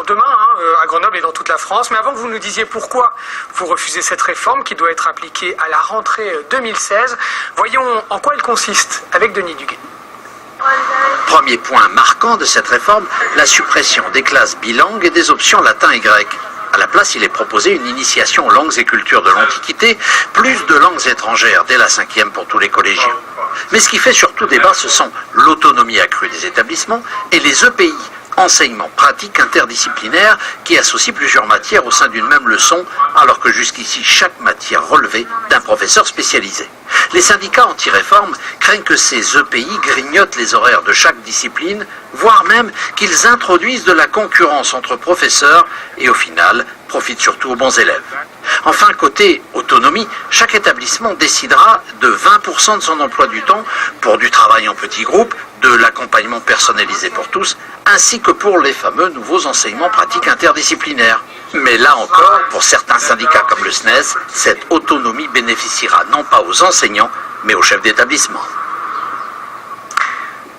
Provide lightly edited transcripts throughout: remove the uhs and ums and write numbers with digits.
demain, à Grenoble et dans toute la France. Mais avant que vous nous disiez pourquoi vous refusez cette réforme qui doit être appliquée à la rentrée 2016, voyons en quoi elle consiste avec Denis Duguay. Premier point marquant de cette réforme, la suppression des classes bilangues et des options latin et grec. À la place, il est proposé une initiation aux langues et cultures de l'Antiquité, plus de langues étrangères dès la 5e pour tous les collégiens. Mais ce qui fait surtout débat, ce sont l'autonomie accrue des établissements et les EPI, enseignements pratiques interdisciplinaires qui associent plusieurs matières au sein d'une même leçon, alors que jusqu'ici chaque matière relevait d'un professeur spécialisé. Les syndicats anti-réforme craignent que ces EPI grignotent les horaires de chaque discipline, voire même qu'ils introduisent de la concurrence entre professeurs et au final profitent surtout aux bons élèves. Enfin, côté autonomie, chaque établissement décidera de 20% de son emploi du temps pour du travail en petits groupes, de l'accompagnement personnalisé pour tous, ainsi que pour les fameux nouveaux enseignements pratiques interdisciplinaires. Mais là encore, pour certains syndicats comme le SNES, cette autonomie bénéficiera non pas aux enseignants, mais aux chefs d'établissement.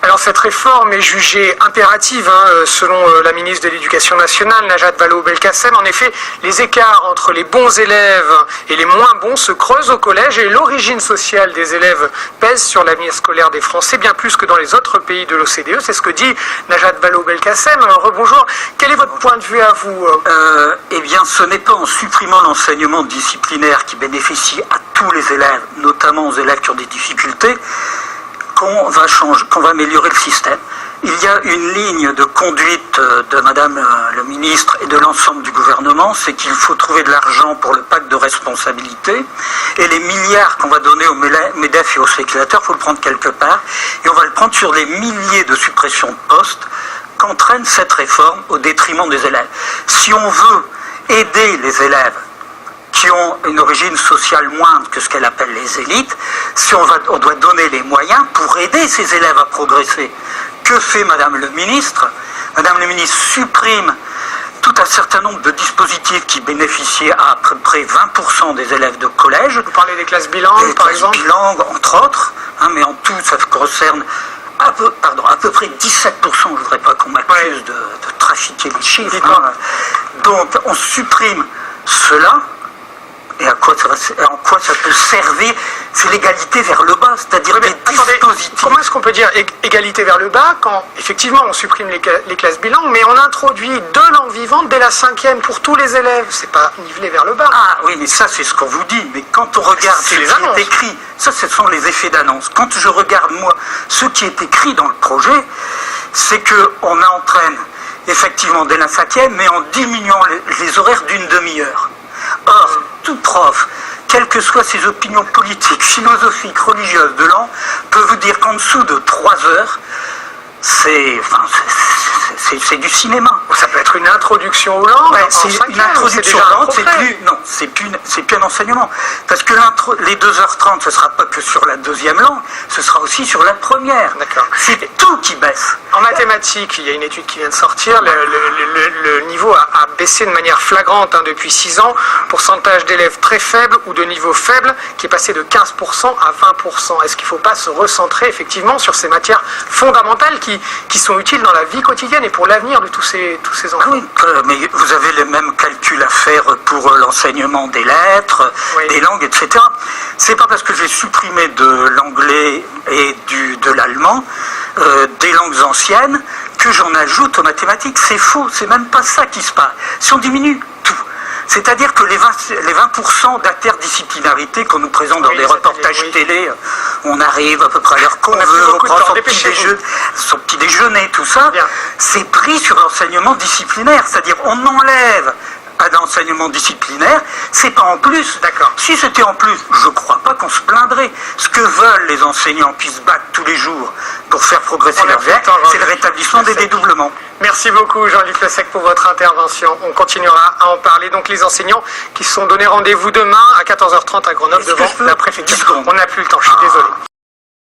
Alors cette réforme est jugée impérative, selon la ministre de l'Éducation nationale, Najat Vallaud-Belkacem. En effet, les écarts entre les bons élèves et les moins bons se creusent au collège et l'origine sociale des élèves pèse sur l'avenir scolaire des Français, bien plus que dans les autres pays de l'OCDE. C'est ce que dit Najat Vallaud-Belkacem. Rebonjour, quel est votre point de vue à vous Eh bien, ce n'est pas en supprimant l'enseignement disciplinaire qui bénéficie à tous les élèves, notamment aux élèves qui ont des difficultés, qu'on va améliorer le système. Il y a une ligne de conduite de Madame le ministre et de l'ensemble du gouvernement, c'est qu'il faut trouver de l'argent pour le pacte de responsabilité, et les milliards qu'on va donner au MEDEF et aux séquelateurs, il faut le prendre quelque part, et on va le prendre sur les milliers de suppressions de postes qu'entraîne cette réforme au détriment des élèves. Si on veut aider les élèves qui ont une origine sociale moindre que ce qu'elle appelle les élites, si on doit donner les moyens pour aider ces élèves à progresser. Que fait Madame le ministre? Madame le ministre supprime tout un certain nombre de dispositifs qui bénéficiaient à peu près 20% des élèves de collège. Vous parlez des classes bilangues, par exemple? Des classes bilangues, entre autres, mais en tout, ça concerne à peu près 17%, je ne voudrais pas qu'on m'accuse de trafiquer les chiffres. Donc, on supprime cela. Et en quoi ça peut servir? C'est l'égalité vers le bas, c'est-à-dire des dispositifs. Comment est-ce qu'on peut dire égalité vers le bas quand, effectivement, on supprime les classes bilangues, mais on introduit de langue vivante dès la 5e pour tous les élèves? C'est pas nivelé vers le bas. Ah oui, mais ça, c'est ce qu'on vous dit. Mais quand on regarde ce qui est écrit, ça, ce sont les effets d'annonce. Quand je regarde, moi, ce qui est écrit dans le projet, c'est qu'on entraîne, effectivement, dès la 5e, mais en diminuant les horaires d'une demi-heure. Or, tout prof, quelles que soient ses opinions politiques, philosophiques, religieuses, de langue, peut vous dire qu'en dessous de 3 heures, c'est du cinéma. Ça peut être une introduction aux langues. C'est une introduction aux langues, c'est plus un enseignement. Parce que les 2h30, ce ne sera pas que sur la deuxième langue, ce sera aussi sur la première. D'accord. C'est tout qui baisse. En mathématiques, il y a une étude qui vient de sortir, le niveau a baissé de manière flagrante depuis 6 ans, pourcentage d'élèves très faibles ou de niveau faible qui est passé de 15% à 20%. Est-ce qu'il ne faut pas se recentrer effectivement sur ces matières fondamentales qui sont utiles dans la vie quotidienne et pour l'avenir de tous ces enfants? Oui, mais vous avez les mêmes calculs à faire pour l'enseignement des lettres, des langues, etc. C'est pas parce que j'ai supprimé de l'anglais et de l'allemand, des langues anciennes, que j'en ajoute aux mathématiques. C'est faux, c'est même pas ça qui se passe. Si on diminue tout, c'est-à-dire que les 20% d'interdisciplinarité qu'on nous présente dans des reportages télé, on arrive à peu près à l'heure qu'on veut, on prend son petit déjeuner, tout ça, c'est pris sur l'enseignement disciplinaire, c'est-à-dire on enlève à l'enseignement disciplinaire, c'est pas en plus. D'accord. Si c'était en plus, je crois pas qu'on se plaindrait. Ce que veulent les enseignants qui se battent tous les jours pour faire progresser leur vie, c'est le rétablissement des dédoublements. Merci beaucoup Jean-Luc Lessec pour votre intervention. On continuera à en parler. Donc les enseignants qui se sont donné rendez-vous demain à 14h30 à Grenoble devant la préfecture. On n'a plus le temps, je suis désolé.